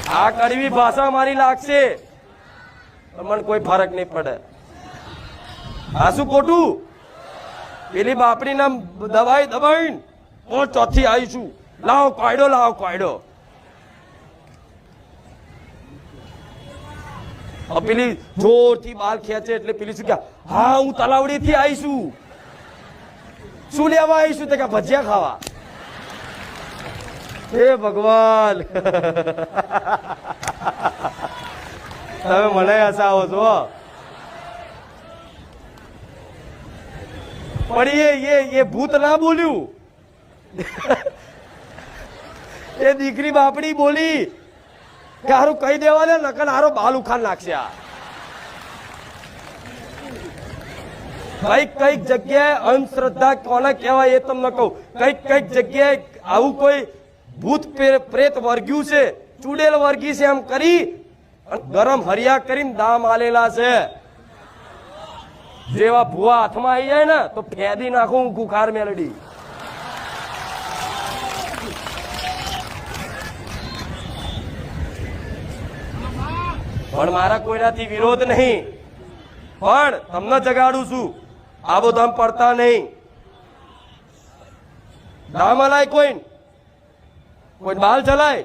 આ કડવી ભાષા મારી લાગશે મને કોઈ ફરક નહીં પડે આ શું ખોટું પેલી બાપડી નામ દવાઈ દબાઈ હું ચોથી આવીશું લાવો કોયડો પેલી જોરથી બાલ ખેંચે એટલે પેલી શું કે હા હું તલાવડી થી આવીશું શું લેવા આવીશું કે ભજીયા ખાવા હે ભગવાન તમે મને હસાવો છો પણ એ ભૂત ના બોલ્યું એ દીકરી બાપડી બોલી કે હારું કહી દેવા ને નકર હારો બાલ ઉખાડ નાખશે આ કઈક જગ્યાએ અંધશ્રદ્ધા કોને કહેવાય એ તમને કહું કઈક જગ્યાએ આવું કોઈ ભૂત પ્રેત વર્ગ્યું છે ચૂડેલ વર્ગી છે એમ કરી ગરમ હરિયા કરીને દામ આલેલા છે જેવા ભુવા હાથમાં આવી જાય ને તો ફેદી નાખું કુખાર મેલડી પણ મારા કોઈનાથી વિરોધ નહીં પણ તમને જગાડું છું આબો ધામ પડતા નહીં દામ હલાય કોઈ બાલ ચલાય